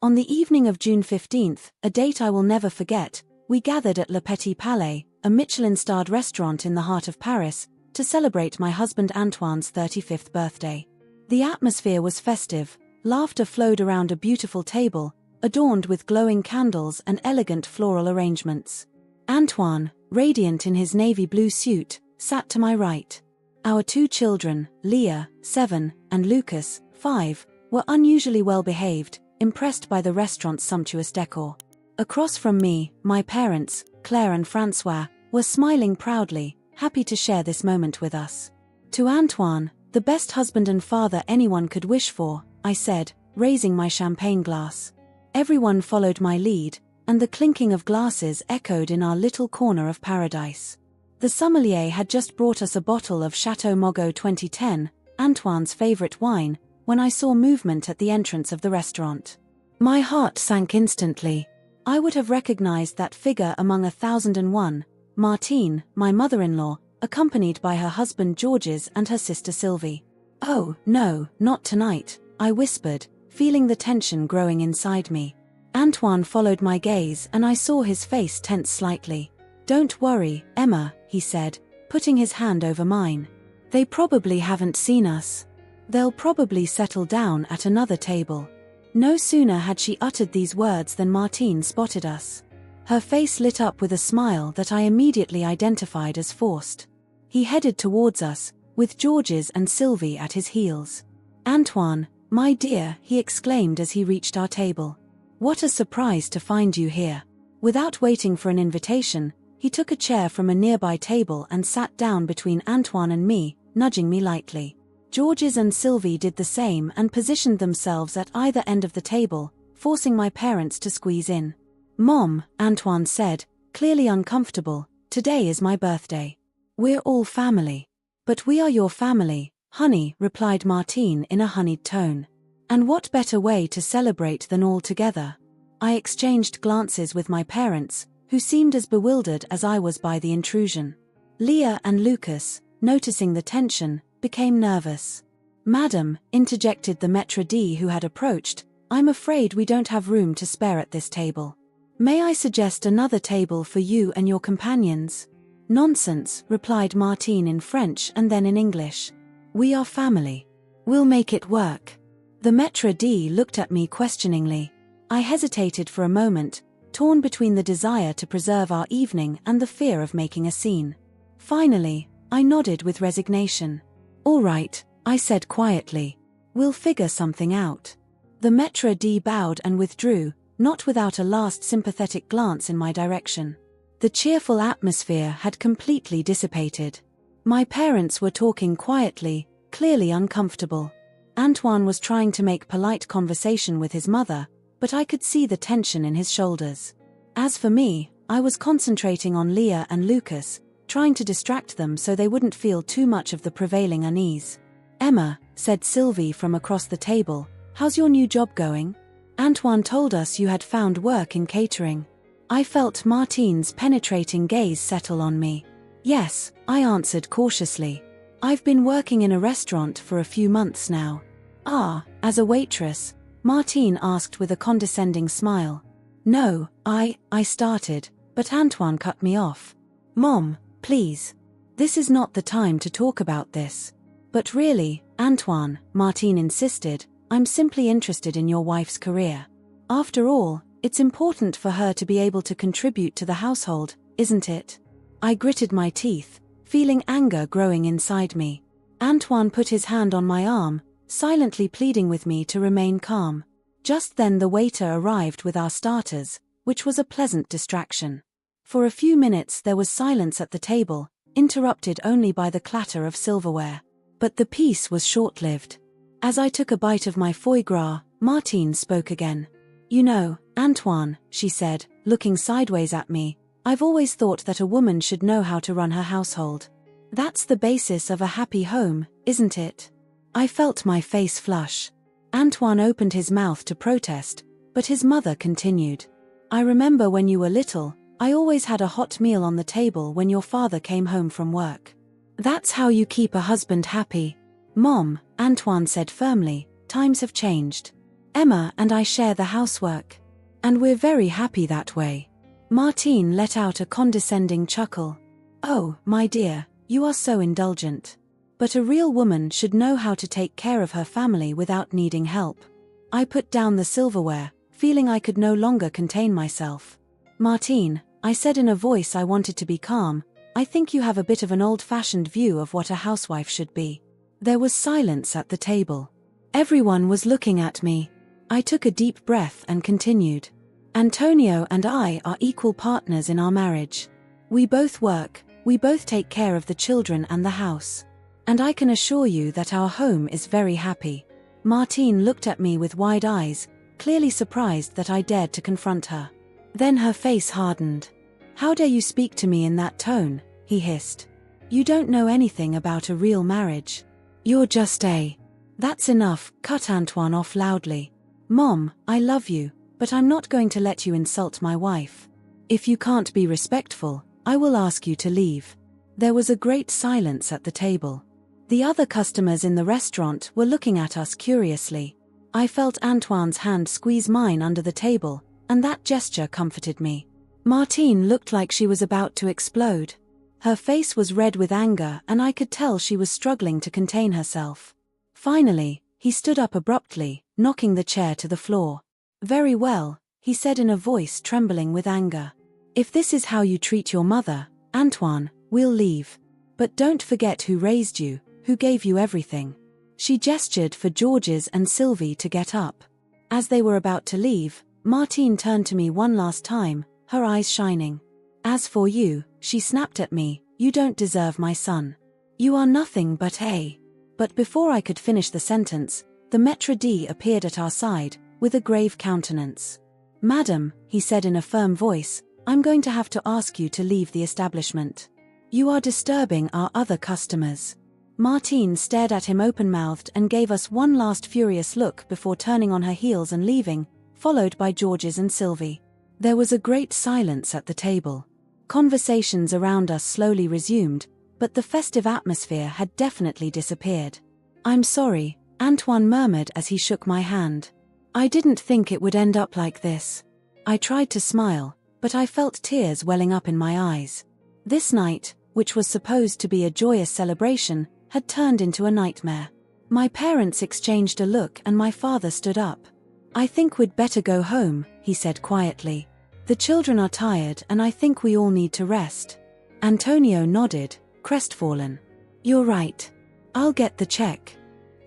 On the evening of June 15th, a date I will never forget, we gathered at Le Petit Palais, a Michelin-starred restaurant in the heart of Paris, to celebrate my husband Antoine's 35th birthday. The atmosphere was festive, laughter flowed around a beautiful table, adorned with glowing candles and elegant floral arrangements. Antoine, radiant in his navy blue suit, sat to my right. Our two children, Leah, 7, and Lucas, 5, were unusually well behaved, impressed by the restaurant's sumptuous decor. Across from me, my parents, Claire and Francois, were smiling proudly, happy to share this moment with us. To Antoine, the best husband and father anyone could wish for, I said, raising my champagne glass. Everyone followed my lead, and the clinking of glasses echoed in our little corner of paradise. The sommelier had just brought us a bottle of Chateau Margaux 2010, Antoine's favorite wine, when I saw movement at the entrance of the restaurant. My heart sank instantly. I would have recognized that figure among 1,001, Martine, my mother-in-law, accompanied by her husband Georges and her sister Sylvie. "Oh, no, not tonight," I whispered, feeling the tension growing inside me. Antoine followed my gaze and I saw his face tense slightly. "Don't worry, Emma," he said, putting his hand over mine. "They probably haven't seen us. They'll probably settle down at another table." No sooner had she uttered these words than Martine spotted us. Her face lit up with a smile that I immediately identified as forced. He headed towards us, with Georges and Sylvie at his heels. "Antoine, my dear," he exclaimed as he reached our table. "What a surprise to find you here." Without waiting for an invitation, he took a chair from a nearby table and sat down between Antoine and me, nudging me lightly. Georges and Sylvie did the same and positioned themselves at either end of the table, forcing my parents to squeeze in. "Mom," Antoine said, clearly uncomfortable, "today is my birthday. We're all family." "But we are your family, honey," replied Martine in a honeyed tone. "And what better way to celebrate than all together?" I exchanged glances with my parents, who seemed as bewildered as I was by the intrusion. Leah and Lucas, noticing the tension, became nervous. "Madam," interjected the maître d' who had approached, "I'm afraid we don't have room to spare at this table. May I suggest another table for you and your companions?" "Nonsense," replied Martine in French and then in English. "We are family. We'll make it work." The maître d' looked at me questioningly. I hesitated for a moment, torn between the desire to preserve our evening and the fear of making a scene. Finally, I nodded with resignation. "All right," I said quietly. "We'll figure something out." The maître d' bowed and withdrew, not without a last sympathetic glance in my direction. The cheerful atmosphere had completely dissipated. My parents were talking quietly, clearly uncomfortable. Antoine was trying to make polite conversation with his mother, but I could see the tension in his shoulders. As for me, I was concentrating on Leah and Lucas, trying to distract them so they wouldn't feel too much of the prevailing unease. "Emma," said Sylvie from across the table, "how's your new job going? Antoine told us you had found work in catering." I felt Martine's penetrating gaze settle on me. "Yes," I answered cautiously. "I've been working in a restaurant for a few months now." "Ah, as a waitress?" Martine asked with a condescending smile. "No, I started, but Antoine cut me off." "Mom, please. This is not the time to talk about this." "But really, Antoine," Martine insisted, "I'm simply interested in your wife's career. After all, it's important for her to be able to contribute to the household, isn't it?" I gritted my teeth, feeling anger growing inside me. Antoine put his hand on my arm, silently pleading with me to remain calm. Just then the waiter arrived with our starters, which was a pleasant distraction. For a few minutes there was silence at the table, interrupted only by the clatter of silverware. But the peace was short-lived. As I took a bite of my foie gras, Martine spoke again. "You know, Antoine," she said, looking sideways at me, "I've always thought that a woman should know how to run her household. That's the basis of a happy home, isn't it?" I felt my face flush. Antoine opened his mouth to protest, but his mother continued. "I remember when you were little, I always had a hot meal on the table when your father came home from work. That's how you keep a husband happy." "Mom," Antoine said firmly, "times have changed. Emma and I share the housework. And we're very happy that way. Martine let out a condescending chuckle. Oh, my dear, you are so indulgent. But a real woman should know how to take care of her family without needing help. I put down the silverware, feeling I could no longer contain myself. Martine, I said in a voice I wanted to be calm, I think you have a bit of an old-fashioned view of what a housewife should be. There was silence at the table. Everyone was looking at me. I took a deep breath and continued. Antonio and I are equal partners in our marriage. We both work, we both take care of the children and the house. And I can assure you that our home is very happy. Martine looked at me with wide eyes, clearly surprised that I dared to confront her. Then her face hardened. How dare you speak to me in that tone, he hissed. You don't know anything about a real marriage. You're just a... That's enough, cut Antoine off loudly. Mom, I love you, but I'm not going to let you insult my wife. If you can't be respectful, I will ask you to leave. There was a great silence at the table. The other customers in the restaurant were looking at us curiously. I felt Antoine's hand squeeze mine under the table, and that gesture comforted me. Martine looked like she was about to explode. Her face was red with anger and I could tell she was struggling to contain herself. Finally, he stood up abruptly, knocking the chair to the floor. Very well, he said in a voice trembling with anger. If this is how you treat your mother, Antoine, we'll leave. But don't forget who raised you, who gave you everything. She gestured for Georges and Sylvie to get up. As they were about to leave, Martine turned to me one last time, her eyes shining. As for you, she snapped at me, you don't deserve my son. You are nothing but a... But before I could finish the sentence, the maître d' appeared at our side, with a grave countenance. Madam, he said in a firm voice, I'm going to have to ask you to leave the establishment. You are disturbing our other customers. Martine stared at him open-mouthed and gave us one last furious look before turning on her heels and leaving, followed by Georges and Sylvie. There was a great silence at the table. Conversations around us slowly resumed, but the festive atmosphere had definitely disappeared. I'm sorry, Antoine murmured as he shook my hand. I didn't think it would end up like this. I tried to smile, but I felt tears welling up in my eyes. This night, which was supposed to be a joyous celebration, had turned into a nightmare. My parents exchanged a look and my father stood up. I think we'd better go home, he said quietly. The children are tired and I think we all need to rest. Antonio nodded, crestfallen. You're right. I'll get the check.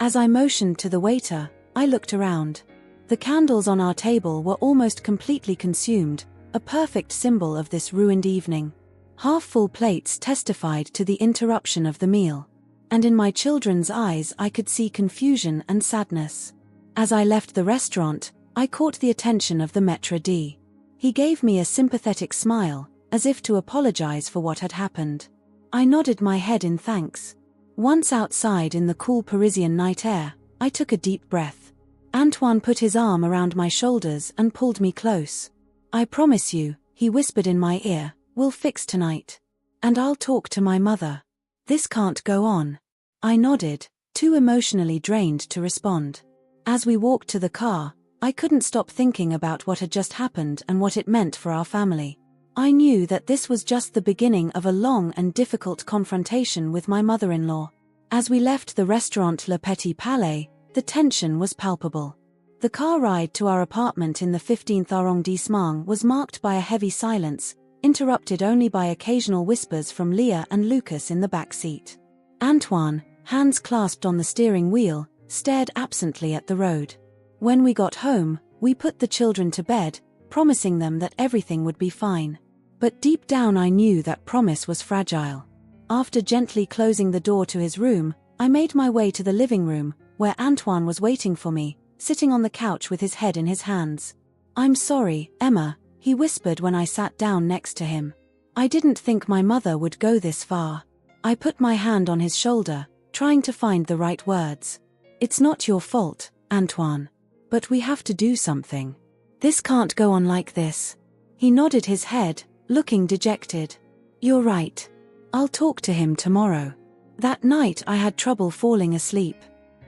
As I motioned to the waiter, I looked around. The candles on our table were almost completely consumed, a perfect symbol of this ruined evening. Half-full plates testified to the interruption of the meal. And in my children's eyes I could see confusion and sadness. As I left the restaurant, I caught the attention of the maître d'. He gave me a sympathetic smile, as if to apologize for what had happened. I nodded my head in thanks. Once outside in the cool Parisian night air, I took a deep breath. Antoine put his arm around my shoulders and pulled me close. I promise you, he whispered in my ear, we'll fix tonight. And I'll talk to my mother. This can't go on. I nodded, too emotionally drained to respond. As we walked to the car, I couldn't stop thinking about what had just happened and what it meant for our family. I knew that this was just the beginning of a long and difficult confrontation with my mother-in-law. As we left the restaurant Le Petit Palais, the tension was palpable. The car ride to our apartment in the 15th arrondissement was marked by a heavy silence, interrupted only by occasional whispers from Leah and Lucas in the back seat. Antoine, hands clasped on the steering wheel, stared absently at the road. When we got home, we put the children to bed, promising them that everything would be fine. But deep down I knew that promise was fragile. After gently closing the door to his room, I made my way to the living room, where Antoine was waiting for me, sitting on the couch with his head in his hands. I'm sorry, Emma, he whispered when I sat down next to him. I didn't think my mother would go this far. I put my hand on his shoulder, trying to find the right words. It's not your fault, Antoine. But we have to do something. This can't go on like this. He nodded his head, looking dejected. You're right. I'll talk to him tomorrow. That night I had trouble falling asleep.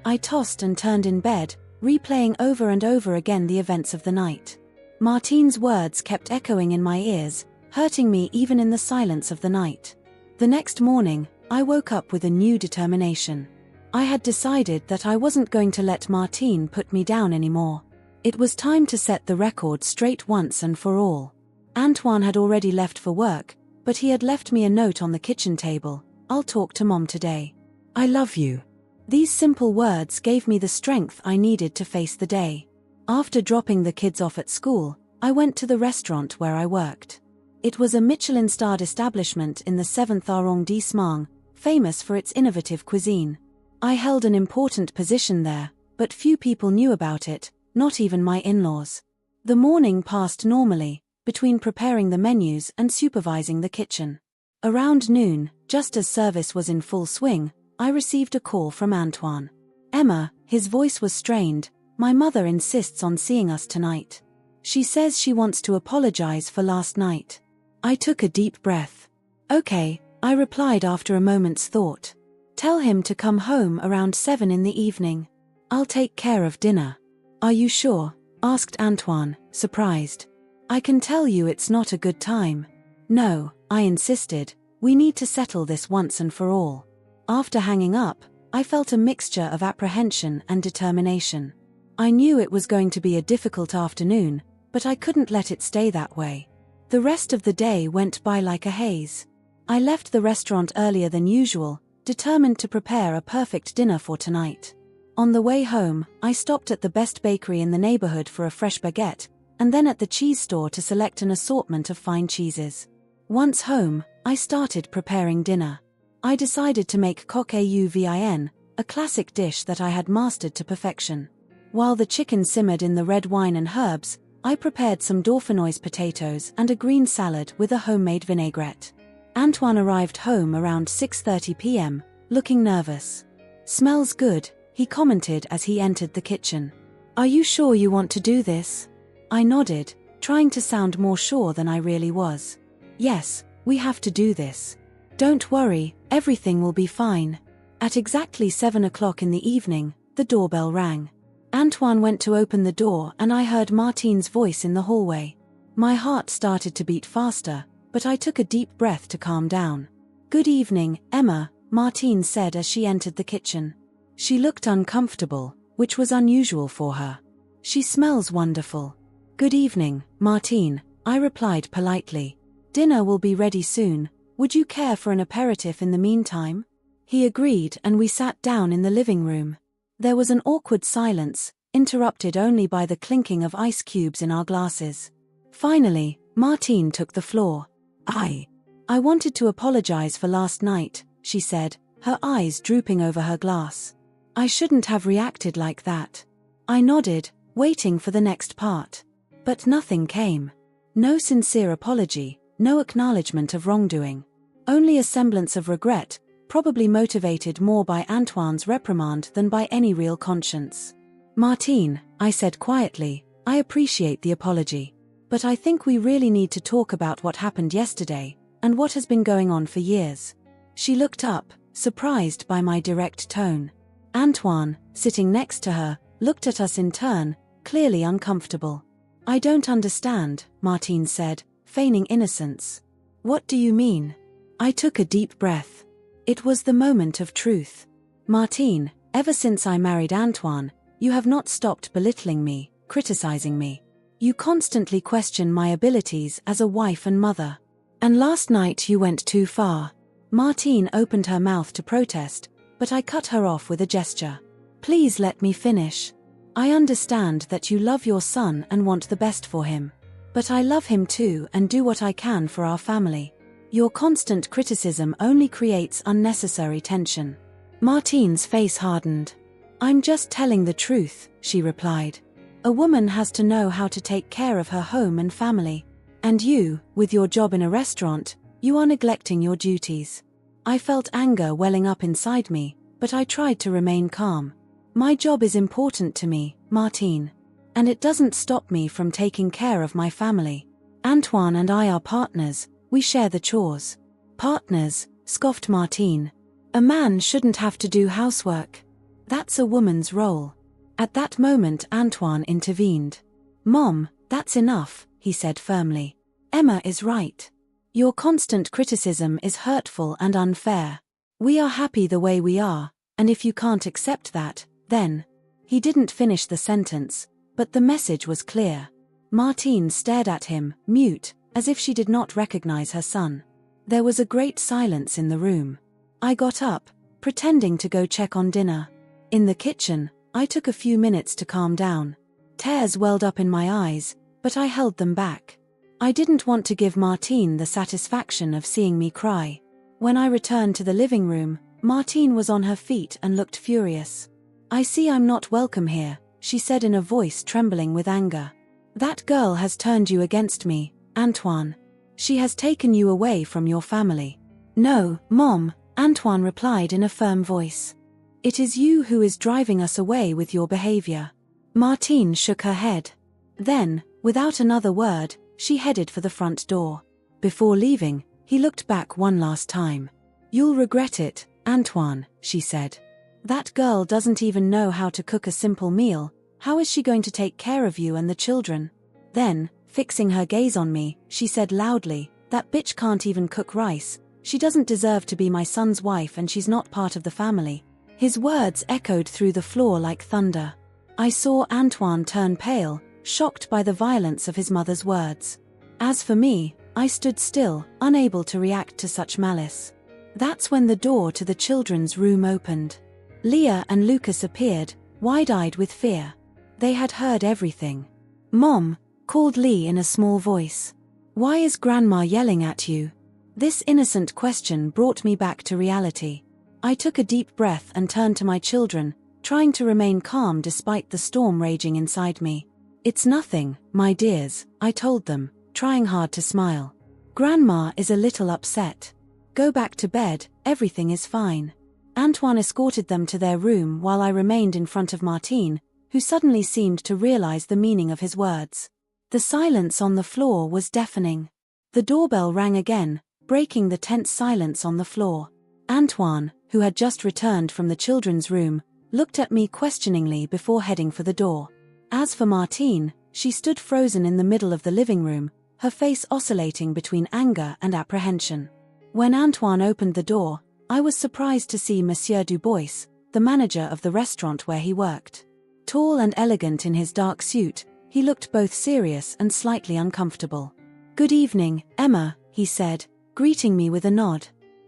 I tossed and turned in bed, replaying over and over again the events of the night. Martine's words kept echoing in my ears, hurting me even in the silence of the night. The next morning, I woke up with a new determination. I had decided that I wasn't going to let Martine put me down anymore. It was time to set the record straight once and for all. Antoine had already left for work, but he had left me a note on the kitchen table. "I'll talk to Mom today. I love you." These simple words gave me the strength I needed to face the day. After dropping the kids off at school, I went to the restaurant where I worked. It was a Michelin-starred establishment in the 7th arrondissement, famous for its innovative cuisine. I held an important position there, but few people knew about it, not even my in-laws. The morning passed normally, between preparing the menus and supervising the kitchen. Around noon, just as service was in full swing, I received a call from Antoine. "Emma," his voice was strained, "my mother insists on seeing us tonight. She says she wants to apologize for last night." I took a deep breath. "Okay," I replied after a moment's thought. "Tell him to come home around 7 in the evening. I'll take care of dinner." "Are you sure?" asked Antoine, surprised. "I can tell you it's not a good time." "No," I insisted, "we need to settle this once and for all." After hanging up, I felt a mixture of apprehension and determination. I knew it was going to be a difficult afternoon, but I couldn't let it stay that way. The rest of the day went by like a haze. I left the restaurant earlier than usual, determined to prepare a perfect dinner for tonight. On the way home, I stopped at the best bakery in the neighborhood for a fresh baguette, and then at the cheese store to select an assortment of fine cheeses. Once home, I started preparing dinner. I decided to make coq au vin, a classic dish that I had mastered to perfection. While the chicken simmered in the red wine and herbs, I prepared some dauphinoise potatoes and a green salad with a homemade vinaigrette. Antoine arrived home around 6:30 p.m., looking nervous. "Smells good," he commented as he entered the kitchen. "Are you sure you want to do this?" I nodded, trying to sound more sure than I really was. "Yes, we have to do this. Don't worry, everything will be fine." At exactly 7 o'clock in the evening, the doorbell rang. Antoine went to open the door and I heard Martine's voice in the hallway. My heart started to beat faster, but I took a deep breath to calm down. "Good evening, Emma," Martine said as she entered the kitchen. She looked uncomfortable, which was unusual for her. "She smells wonderful." "Good evening, Martine," I replied politely. "Dinner will be ready soon. Would you care for an aperitif in the meantime?" He agreed and we sat down in the living room. There was an awkward silence, interrupted only by the clinking of ice cubes in our glasses. Finally, Martine took the floor. I wanted to apologize for last night," she said, her eyes drooping over her glass. "I shouldn't have reacted like that." I nodded, waiting for the next part. But nothing came. No sincere apology, no acknowledgement of wrongdoing. Only a semblance of regret, probably motivated more by Antoine's reprimand than by any real conscience. "Martine," I said quietly, "I appreciate the apology. But I think we really need to talk about what happened yesterday, and what has been going on for years." She looked up, surprised by my direct tone. Antoine, sitting next to her, looked at us in turn, clearly uncomfortable. "I don't understand," Martine said, feigning innocence. "What do you mean?" I took a deep breath. It was the moment of truth. "Martine, ever since I married Antoine, you have not stopped belittling me, criticizing me. You constantly question my abilities as a wife and mother. And last night you went too far." Martine opened her mouth to protest, but I cut her off with a gesture. "Please let me finish. I understand that you love your son and want the best for him. But I love him too and do what I can for our family. Your constant criticism only creates unnecessary tension." Martine's face hardened. "I'm just telling the truth," she replied. "A woman has to know how to take care of her home and family. And you, with your job in a restaurant, you are neglecting your duties." I felt anger welling up inside me, but I tried to remain calm. "My job is important to me, Martine. And it doesn't stop me from taking care of my family. Antoine and I are partners, we share the chores." "Partners," scoffed Martine. "A man shouldn't have to do housework. That's a woman's role." At that moment Antoine intervened. "Mom, that's enough," he said firmly. "Emma is right. Your constant criticism is hurtful and unfair. We are happy the way we are, and if you can't accept that, then—" He didn't finish the sentence, but the message was clear. Martine stared at him, mute, as if she did not recognize her son. There was a great silence in the room. I got up, pretending to go check on dinner. In the kitchen, I took a few minutes to calm down. Tears welled up in my eyes, but I held them back. I didn't want to give Martine the satisfaction of seeing me cry. When I returned to the living room, Martine was on her feet and looked furious. "I see I'm not welcome here," she said in a voice trembling with anger. "That girl has turned you against me, Antoine. She has taken you away from your family." "No, Mom," Antoine replied in a firm voice. "It is you who is driving us away with your behavior." Martine shook her head. Then, without another word, she headed for the front door. Before leaving, he looked back one last time. "You'll regret it, Antoine," she said. "That girl doesn't even know how to cook a simple meal. How is she going to take care of you and the children?" Then, fixing her gaze on me, she said loudly, "That bitch can't even cook rice. She doesn't deserve to be my son's wife and she's not part of the family." His words echoed through the floor like thunder. I saw Antoine turn pale, shocked by the violence of his mother's words. As for me, I stood still, unable to react to such malice. That's when the door to the children's room opened. Leah and Lucas appeared, wide-eyed with fear. They had heard everything. "Mom," called Lee in a small voice. "Why is Grandma yelling at you?" This innocent question brought me back to reality. I took a deep breath and turned to my children, trying to remain calm despite the storm raging inside me. "It's nothing, my dears," I told them, trying hard to smile. "Grandma is a little upset. Go back to bed, everything is fine." Antoine escorted them to their room while I remained in front of Martine, who suddenly seemed to realize the meaning of his words. The silence on the floor was deafening. The doorbell rang again, breaking the tense silence on the floor. Antoine, who had just returned from the children's room, looked at me questioningly before heading for the door. As for Martine, she stood frozen in the middle of the living room, her face oscillating between anger and apprehension. When Antoine opened the door, I was surprised to see Monsieur Dubois, the manager of the restaurant where he worked. Tall and elegant in his dark suit, he looked both serious and slightly uncomfortable. "Good evening, Emma," he said, greeting me with a nod.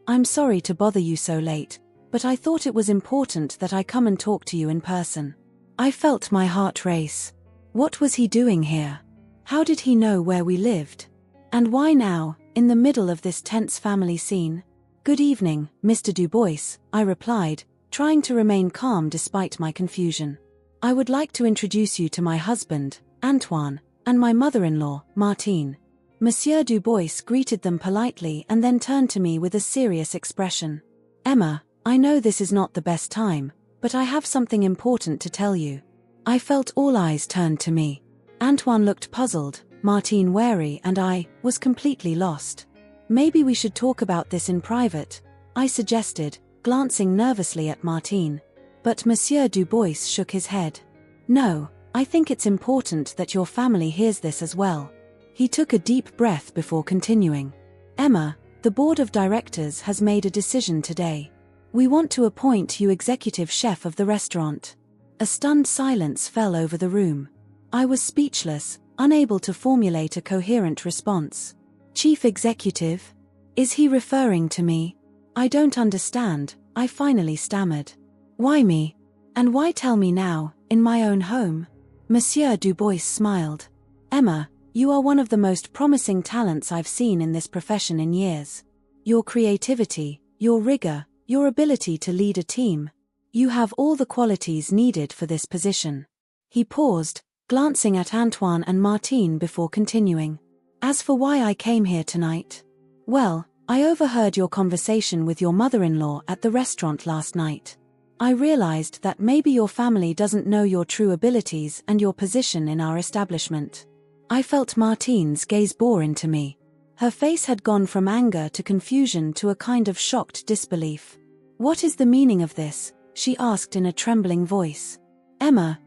"I'm sorry to bother you so late, but I thought it was important that I come and talk to you in person." I felt my heart race. What was he doing here? How did he know where we lived? And why now, in the middle of this tense family scene? "Good evening, Mr. Dubois," I replied, trying to remain calm despite my confusion. "I would like to introduce you to my husband, Antoine, and my mother-in-law, Martine." Monsieur Dubois greeted them politely and then turned to me with a serious expression. "Emma, I know this is not the best time, but I have something important to tell you." I felt all eyes turned to me. Antoine looked puzzled, Martine wary, and I was completely lost. "Maybe we should talk about this in private," I suggested, glancing nervously at Martine. But Monsieur Dubois shook his head. "No, I think it's important that your family hears this as well." He took a deep breath before continuing. "Emma, the board of directors has made a decision today. We want to appoint you executive chef of the restaurant." A stunned silence fell over the room. I was speechless, unable to formulate a coherent response. "Chief executive? Is he referring to me? I don't understand," I finally stammered. "Why me? And why tell me now, in my own home?" Monsieur Dubois smiled. "Emma, you are one of the most promising talents I've seen in this profession in years. Your creativity, your rigor, your ability to lead a team. You have all the qualities needed for this position." He paused, glancing at Antoine and Martine before continuing. "As for why I came here tonight, well, I overheard your conversation with your mother-in-law at the restaurant last night. I realized that maybe your family doesn't know your true abilities and your position in our establishment." I felt Martine's gaze bore into me. Her face had gone from anger to confusion to a kind of shocked disbelief. "What is the meaning of this?" she asked in a trembling voice. "Emma,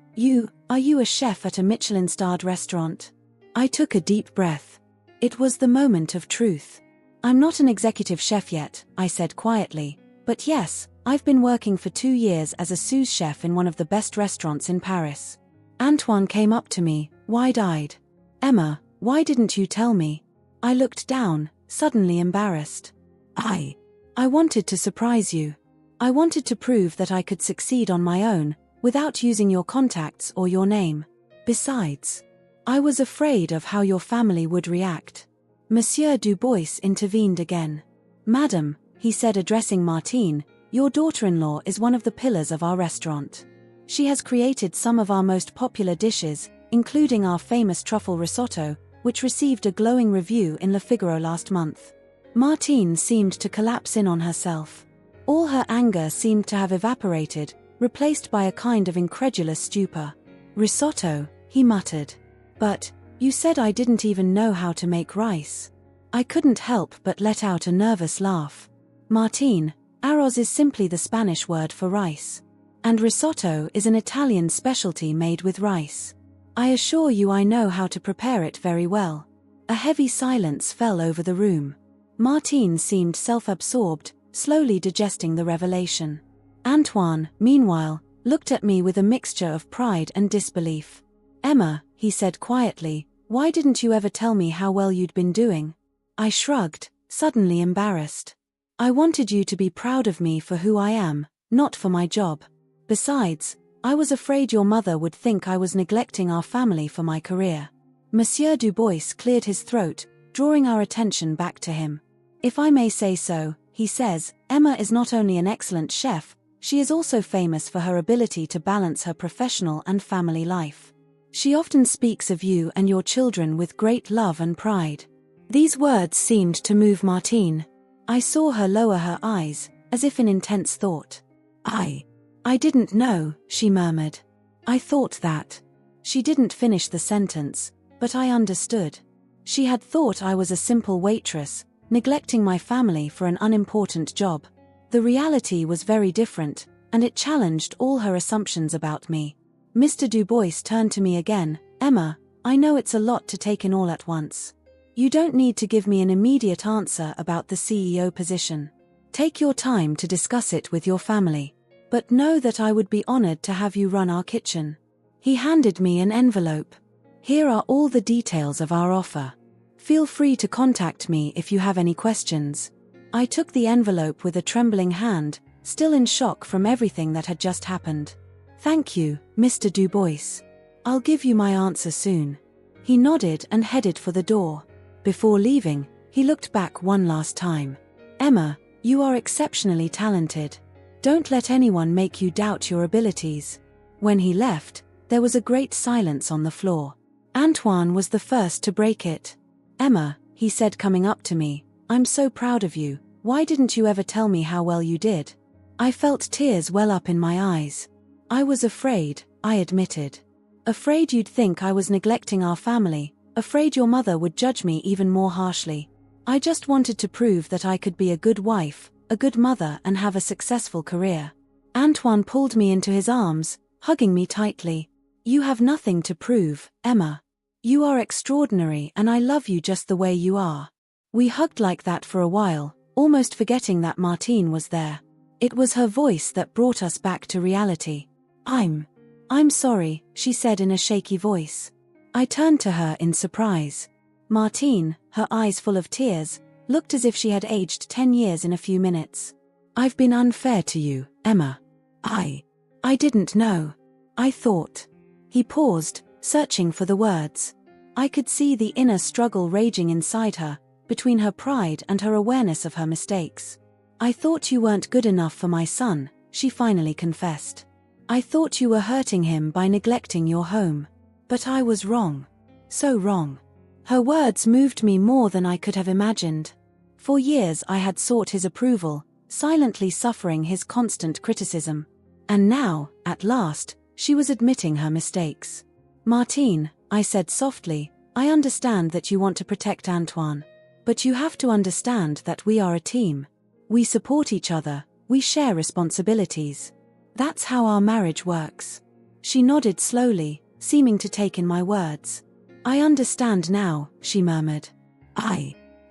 Are you a chef at a Michelin-starred restaurant? I took a deep breath. It was the moment of truth. I'm not an executive chef yet, I said quietly, but yes, I've been working for 2 years as a sous chef in one of the best restaurants in Paris. Antoine came up to me, wide-eyed. Emma, why didn't you tell me? I looked down, suddenly embarrassed. I wanted to surprise you. I wanted to prove that I could succeed on my own, without using your contacts or your name. Besides, I was afraid of how your family would react. Monsieur Dubois intervened again. Madam, he said addressing Martine, your daughter-in-law is one of the pillars of our restaurant. She has created some of our most popular dishes, including our famous truffle risotto, which received a glowing review in Le Figaro last month. Martine seemed to collapse in on herself. All her anger seemed to have evaporated, replaced by a kind of incredulous stupor. Risotto, he muttered. But, you said I didn't even know how to make rice. I couldn't help but let out a nervous laugh. Martine, arroz is simply the Spanish word for rice. And risotto is an Italian specialty made with rice. I assure you I know how to prepare it very well. A heavy silence fell over the room. Martine seemed self-absorbed, slowly digesting the revelation. Antoine, meanwhile, looked at me with a mixture of pride and disbelief. Emma, he said quietly, why didn't you ever tell me how well you'd been doing? I shrugged, suddenly embarrassed. I wanted you to be proud of me for who I am, not for my job. Besides, I was afraid your mother would think I was neglecting our family for my career. Monsieur Dubois cleared his throat, drawing our attention back to him. If I may say so, he says, Emma is not only an excellent chef, she is also famous for her ability to balance her professional and family life. She often speaks of you and your children with great love and pride. These words seemed to move Martine. I saw her lower her eyes, as if in intense thought. I didn't know, she murmured. I thought that. She didn't finish the sentence, but I understood. She had thought I was a simple waitress, neglecting my family for an unimportant job. The reality was very different, and it challenged all her assumptions about me. Mr. Dubois turned to me again. Emma, I know it's a lot to take in all at once. You don't need to give me an immediate answer about the CEO position. Take your time to discuss it with your family. But know that I would be honored to have you run our kitchen. He handed me an envelope. Here are all the details of our offer. Feel free to contact me if you have any questions. I took the envelope with a trembling hand, still in shock from everything that had just happened. Thank you, Mr. Dubois. I'll give you my answer soon. He nodded and headed for the door. Before leaving, he looked back one last time. Emma, you are exceptionally talented. Don't let anyone make you doubt your abilities. When he left, there was a great silence on the floor. Antoine was the first to break it. Emma, he said coming up to me, I'm so proud of you. Why didn't you ever tell me how well you did? I felt tears well up in my eyes. I was afraid, I admitted. Afraid you'd think I was neglecting our family, afraid your mother would judge me even more harshly. I just wanted to prove that I could be a good wife, a good mother and have a successful career. Antoine pulled me into his arms, hugging me tightly. You have nothing to prove, Emma. You are extraordinary and I love you just the way you are. We hugged like that for a while, almost forgetting that Martine was there. It was her voice that brought us back to reality. I'm sorry, she said in a shaky voice. I turned to her in surprise. Martine, her eyes full of tears, looked as if she had aged 10 years in a few minutes. I've been unfair to you, Emma. I didn't know. I thought. He paused, searching for the words. I could see the inner struggle raging inside her, between her pride and her awareness of her mistakes. I thought you weren't good enough for my son, she finally confessed. I thought you were hurting him by neglecting your home. But I was wrong. So wrong. Her words moved me more than I could have imagined. For years I had sought his approval, silently suffering his constant criticism. And now, at last, she was admitting her mistakes. Martine, I said softly, I understand that you want to protect Antoine. But you have to understand that we are a team. We support each other, we share responsibilities. That's how our marriage works. She nodded slowly, seeming to take in my words. I understand now, she murmured.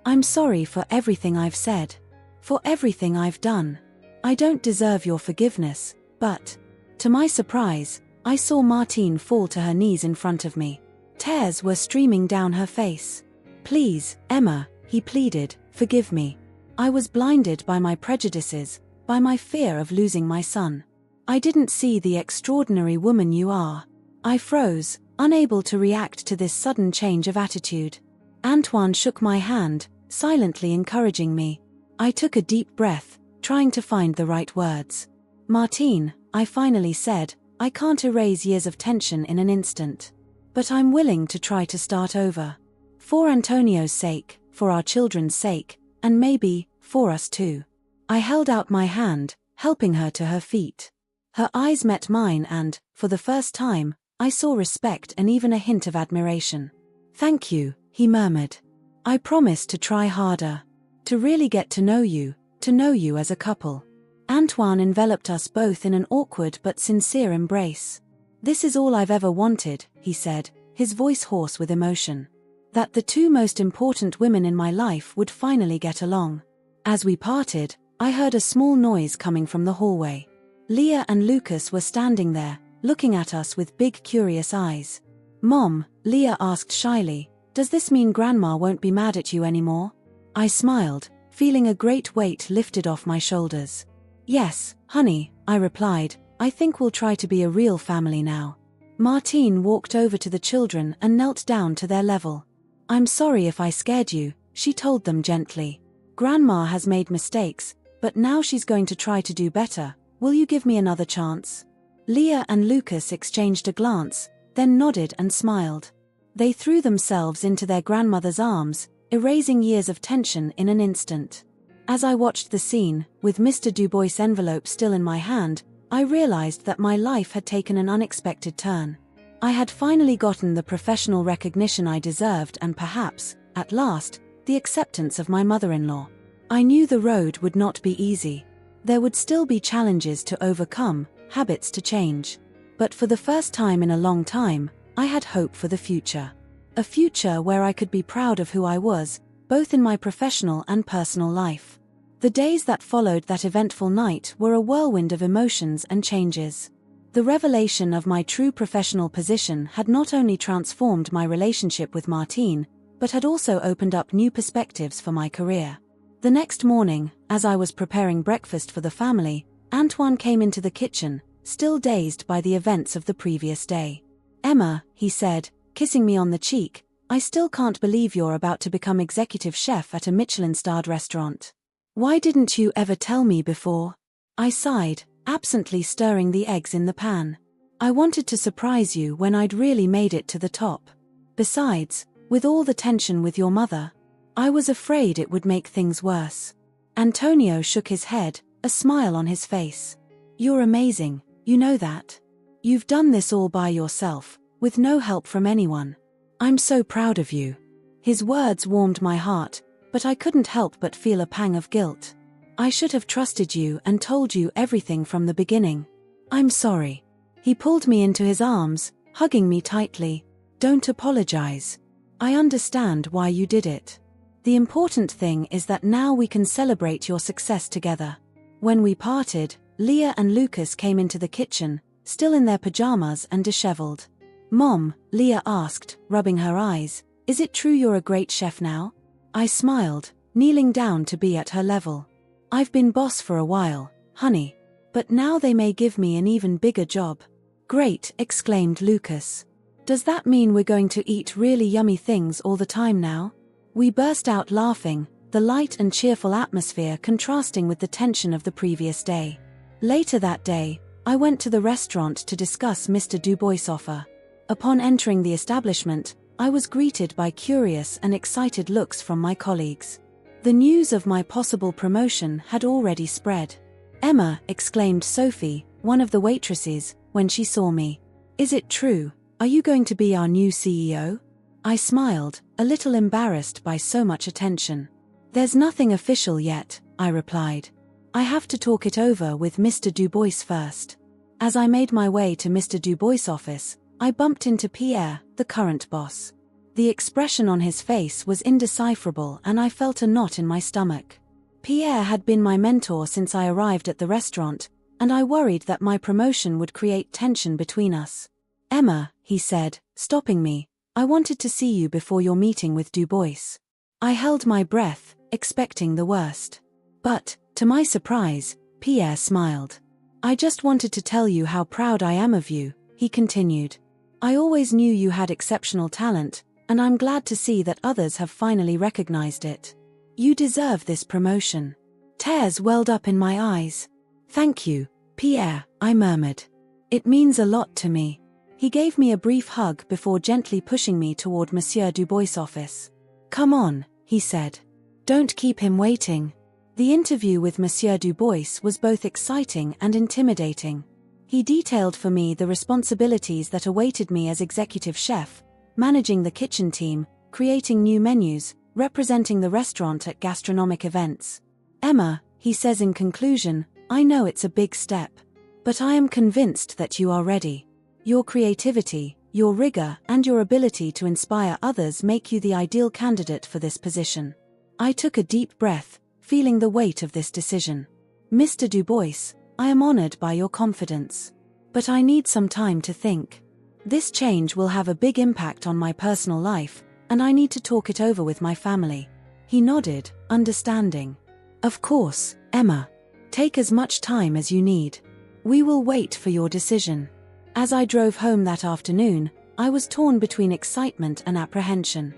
I'm sorry for everything I've said. For everything I've done. I don't deserve your forgiveness, but, to my surprise, I saw Martine fall to her knees in front of me. Tears were streaming down her face. Please, Emma, he pleaded, forgive me. I was blinded by my prejudices, by my fear of losing my son. I didn't see the extraordinary woman you are. I froze, unable to react to this sudden change of attitude. Antoine shook my hand, silently encouraging me. I took a deep breath, trying to find the right words. Martine, I finally said, I can't erase years of tension in an instant. But I'm willing to try to start over. For Antonio's sake, for our children's sake, and maybe, for us too. I held out my hand, helping her to her feet. Her eyes met mine and, for the first time, I saw respect and even a hint of admiration. Thank you, he murmured. I promise to try harder. To really get to know you as a couple. Antoine enveloped us both in an awkward but sincere embrace. This is all I've ever wanted, he said, his voice hoarse with emotion. That the two most important women in my life would finally get along. As we parted, I heard a small noise coming from the hallway. Leah and Lucas were standing there, looking at us with big curious eyes. Mom, Leah asked shyly, does this mean Grandma won't be mad at you anymore? I smiled, feeling a great weight lifted off my shoulders. Yes, honey, I replied, I think we'll try to be a real family now. Martine walked over to the children and knelt down to their level. I'm sorry if I scared you, she told them gently. Grandma has made mistakes, but now she's going to try to do better. Will you give me another chance? Leah and Lucas exchanged a glance, then nodded and smiled. They threw themselves into their grandmother's arms, erasing years of tension in an instant. As I watched the scene, with Mr. Dubois' envelope still in my hand, I realized that my life had taken an unexpected turn. I had finally gotten the professional recognition I deserved and perhaps, at last, the acceptance of my mother-in-law. I knew the road would not be easy. There would still be challenges to overcome, habits to change. But for the first time in a long time, I had hope for the future. A future where I could be proud of who I was, both in my professional and personal life. The days that followed that eventful night were a whirlwind of emotions and changes. The revelation of my true professional position had not only transformed my relationship with Martine, but had also opened up new perspectives for my career. The next morning, as I was preparing breakfast for the family, Antoine came into the kitchen, still dazed by the events of the previous day. Emma, he said, kissing me on the cheek, I still can't believe you're about to become executive chef at a Michelin-starred restaurant. Why didn't you ever tell me before? I sighed, absently stirring the eggs in the pan. I wanted to surprise you when I'd really made it to the top. Besides, with all the tension with your mother, I was afraid it would make things worse. Antonio shook his head, a smile on his face. You're amazing, you know that. You've done this all by yourself, with no help from anyone. I'm so proud of you. His words warmed my heart, but I couldn't help but feel a pang of guilt. I should have trusted you and told you everything from the beginning. I'm sorry. He pulled me into his arms, hugging me tightly. Don't apologize. I understand why you did it. The important thing is that now we can celebrate your success together. When we parted, Leah and Lucas came into the kitchen, still in their pajamas and disheveled. Mom, Leah asked, rubbing her eyes, is it true you're a great chef now? I smiled, kneeling down to be at her level. I've been boss for a while, honey. But now they may give me an even bigger job. Great, exclaimed Lucas. Does that mean we're going to eat really yummy things all the time now? We burst out laughing, the light and cheerful atmosphere contrasting with the tension of the previous day. Later that day, I went to the restaurant to discuss Mr. Dubois' offer. Upon entering the establishment, I was greeted by curious and excited looks from my colleagues. The news of my possible promotion had already spread. Emma, exclaimed Sophie, one of the waitresses, when she saw me. Is it true? Are you going to be our new CEO? I smiled, a little embarrassed by so much attention. There's nothing official yet, I replied. I have to talk it over with Mr. Dubois first. As I made my way to Mr. Dubois' office, I bumped into Pierre, the current boss. The expression on his face was indecipherable and I felt a knot in my stomach. Pierre had been my mentor since I arrived at the restaurant, and I worried that my promotion would create tension between us. "Emma," he said, stopping me, "I wanted to see you before your meeting with Dubois." I held my breath, expecting the worst. But, to my surprise, Pierre smiled. "I just wanted to tell you how proud I am of you," he continued. "I always knew you had exceptional talent, and I'm glad to see that others have finally recognized it. You deserve this promotion." Tears welled up in my eyes. "Thank you, Pierre," I murmured. "It means a lot to me." He gave me a brief hug before gently pushing me toward Monsieur Dubois' office. "Come on," he said. "Don't keep him waiting." The interview with Monsieur Dubois was both exciting and intimidating. He detailed for me the responsibilities that awaited me as executive chef, managing the kitchen team, creating new menus, representing the restaurant at gastronomic events. "Emma," he says in conclusion, "I know it's a big step. But I am convinced that you are ready. Your creativity, your rigor, and your ability to inspire others make you the ideal candidate for this position." I took a deep breath, feeling the weight of this decision. "Mr. Dubois, I am honored by your confidence. But I need some time to think. This change will have a big impact on my personal life, and I need to talk it over with my family." He nodded, understanding. "Of course, Emma. Take as much time as you need. We will wait for your decision." As I drove home that afternoon, I was torn between excitement and apprehension.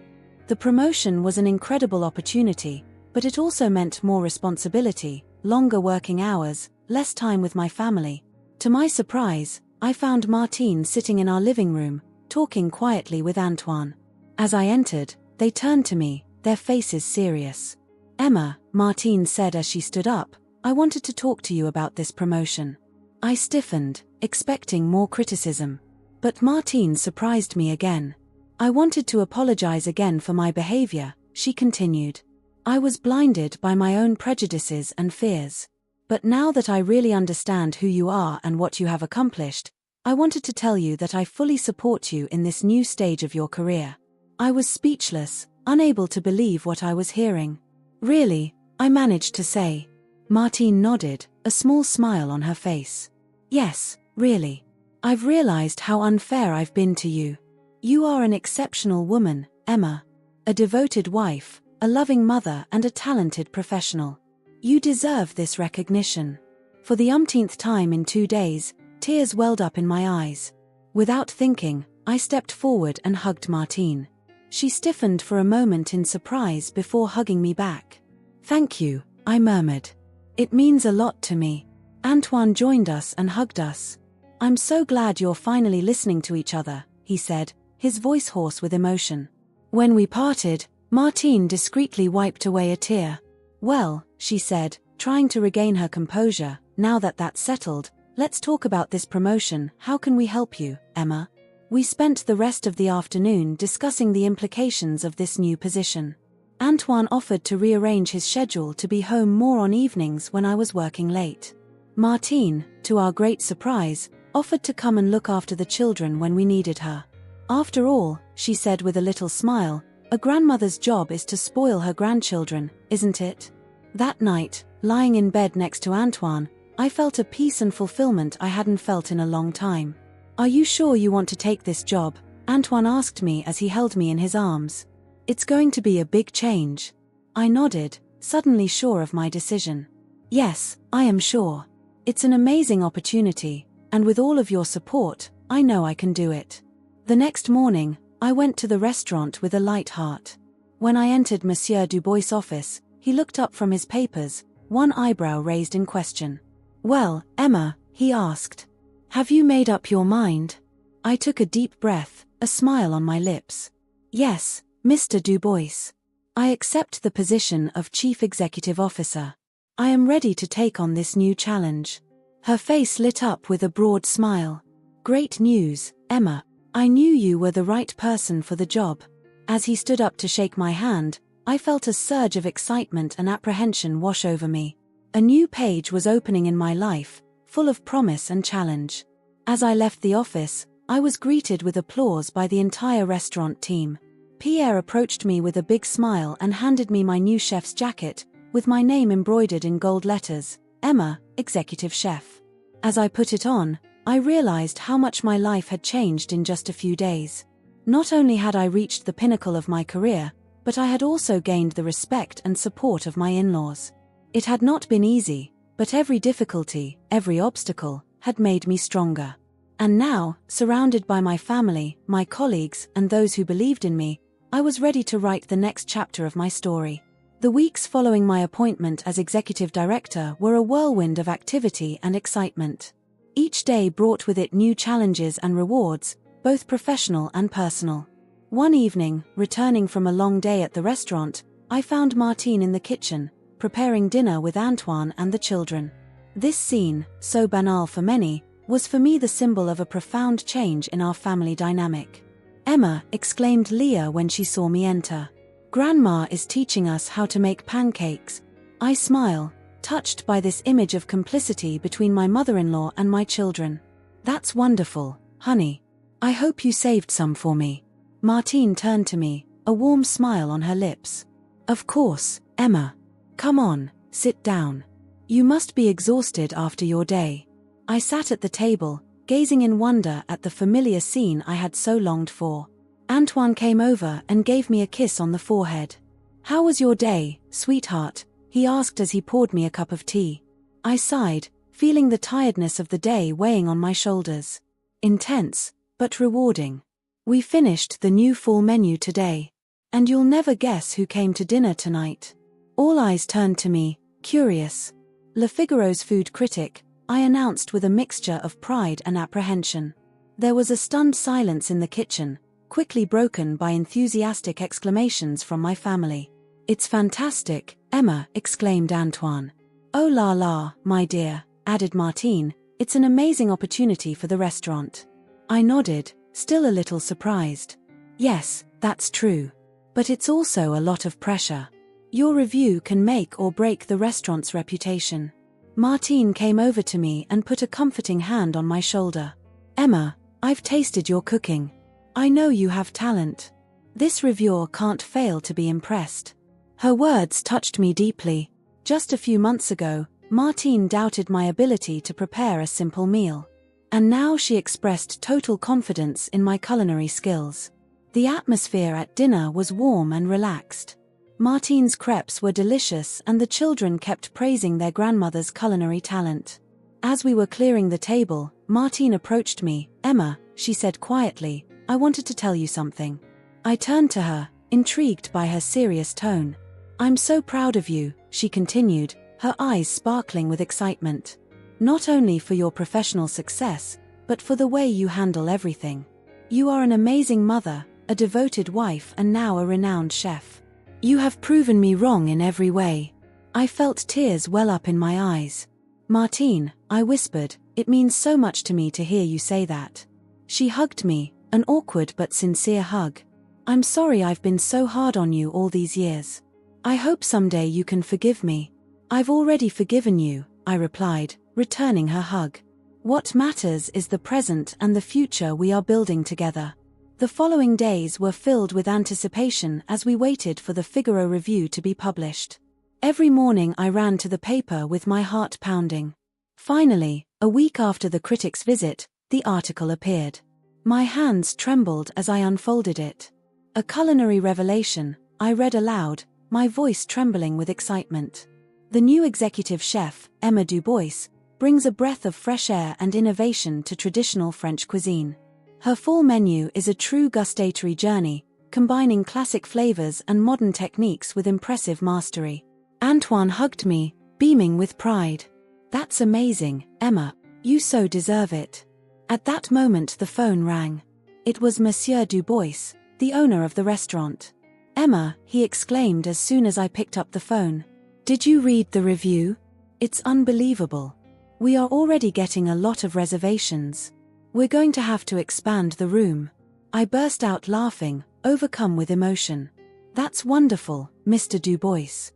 The promotion was an incredible opportunity, but it also meant more responsibility, longer working hours, less time with my family. To my surprise, I found Martine sitting in our living room, talking quietly with Antoine. As I entered, they turned to me, their faces serious. "Emma," Martine said as she stood up, "I wanted to talk to you about this promotion." I stiffened, expecting more criticism. But Martine surprised me again. "I wanted to apologize again for my behavior," she continued. "I was blinded by my own prejudices and fears. But now that I really understand who you are and what you have accomplished, I wanted to tell you that I fully support you in this new stage of your career." I was speechless, unable to believe what I was hearing. "Really?" I managed to say. Martine nodded, a small smile on her face. "Yes, really. I've realized how unfair I've been to you. You are an exceptional woman, Emma. A devoted wife, a loving mother and a talented professional. You deserve this recognition." For the umpteenth time in 2 days, tears welled up in my eyes. Without thinking, I stepped forward and hugged Martine. She stiffened for a moment in surprise before hugging me back. "Thank you," I murmured. "It means a lot to me." Antoine joined us and hugged us. "I'm so glad you're finally listening to each other," he said, his voice hoarse with emotion. When we parted, Martine discreetly wiped away a tear. "Well," she said, trying to regain her composure, "now that that's settled, let's talk about this promotion. How can we help you, Emma?" We spent the rest of the afternoon discussing the implications of this new position. Antoine offered to rearrange his schedule to be home more on evenings when I was working late. Martine, to our great surprise, offered to come and look after the children when we needed her. "After all," she said with a little smile, "a grandmother's job is to spoil her grandchildren, isn't it?" That night, lying in bed next to Antoine, I felt a peace and fulfillment I hadn't felt in a long time. "Are you sure you want to take this job?" Antoine asked me as he held me in his arms. "It's going to be a big change." I nodded, suddenly sure of my decision. "Yes, I am sure. It's an amazing opportunity, and with all of your support, I know I can do it." The next morning, I went to the restaurant with a light heart. When I entered Monsieur Dubois' office, he looked up from his papers, one eyebrow raised in question. "Well, Emma," he asked, "have you made up your mind?" I took a deep breath, a smile on my lips. "Yes, Mr. Dubois. I accept the position of Chief Executive Officer. I am ready to take on this new challenge." Her face lit up with a broad smile. "Great news, Emma. I knew you were the right person for the job." As he stood up to shake my hand, I felt a surge of excitement and apprehension wash over me. A new page was opening in my life, full of promise and challenge. As I left the office, I was greeted with applause by the entire restaurant team. Pierre approached me with a big smile and handed me my new chef's jacket, with my name embroidered in gold letters, Emma, Executive Chef. As I put it on, I realized how much my life had changed in just a few days. Not only had I reached the pinnacle of my career, but I had also gained the respect and support of my in-laws. It had not been easy, but every difficulty, every obstacle, had made me stronger. And now, surrounded by my family, my colleagues, and those who believed in me, I was ready to write the next chapter of my story. The weeks following my appointment as executive director were a whirlwind of activity and excitement. Each day brought with it new challenges and rewards, both professional and personal. One evening, returning from a long day at the restaurant, I found Martine in the kitchen, preparing dinner with Antoine and the children. This scene, so banal for many, was for me the symbol of a profound change in our family dynamic. "Emma," exclaimed Leah when she saw me enter. "Grandma is teaching us how to make pancakes." I smile, touched by this image of complicity between my mother-in-law and my children. "That's wonderful, honey. I hope you saved some for me." Martine turned to me, a warm smile on her lips. "Of course, Emma. Come on, sit down. You must be exhausted after your day." I sat at the table, gazing in wonder at the familiar scene I had so longed for. Antoine came over and gave me a kiss on the forehead. "How was your day, sweetheart?" he asked as he poured me a cup of tea. I sighed, feeling the tiredness of the day weighing on my shoulders. "Intense, but rewarding. We finished the new fall menu today. And you'll never guess who came to dinner tonight." All eyes turned to me, curious. Le Figaro's food critic, I announced with a mixture of pride and apprehension. There was a stunned silence in the kitchen, quickly broken by enthusiastic exclamations from my family. "It's fantastic," Emma, exclaimed Antoine. "Oh la la, my dear," added Martine, "it's an amazing opportunity for the restaurant." I nodded, still a little surprised. "Yes, that's true. But it's also a lot of pressure. Your review can make or break the restaurant's reputation." Martine came over to me and put a comforting hand on my shoulder. "Emma, I've tasted your cooking. I know you have talent. This reviewer can't fail to be impressed." Her words touched me deeply. Just a few months ago, Martine doubted my ability to prepare a simple meal. And now she expressed total confidence in my culinary skills. The atmosphere at dinner was warm and relaxed. Martine's crepes were delicious and the children kept praising their grandmother's culinary talent. As we were clearing the table, Martine approached me. "Emma," she said quietly, "I wanted to tell you something." I turned to her, intrigued by her serious tone. "I'm so proud of you," she continued, her eyes sparkling with excitement. "Not only for your professional success, but for the way you handle everything. You are an amazing mother, a devoted wife and now a renowned chef. You have proven me wrong in every way." I felt tears well up in my eyes. "Martine," I whispered, "it means so much to me to hear you say that." She hugged me, an awkward but sincere hug. "I'm sorry I've been so hard on you all these years. I hope someday you can forgive me." "I've already forgiven you," I replied, returning her hug. "What matters is the present and the future we are building together." The following days were filled with anticipation as we waited for the Figaro review to be published. Every morning I ran to the paper with my heart pounding. Finally, a week after the critic's visit, the article appeared. My hands trembled as I unfolded it. "A culinary revelation," I read aloud, my voice trembling with excitement. "The new executive chef, Emma Dubois, brings a breath of fresh air and innovation to traditional French cuisine. Her fall menu is a true gustatory journey, combining classic flavors and modern techniques with impressive mastery." Antoine hugged me, beaming with pride. "That's amazing, Emma. You so deserve it." At that moment the phone rang. It was Monsieur Dubois, the owner of the restaurant. "Emma," he exclaimed as soon as I picked up the phone. "Did you read the review? It's unbelievable. We are already getting a lot of reservations. We're going to have to expand the room." I burst out laughing, overcome with emotion. "That's wonderful, Mr. Dubois.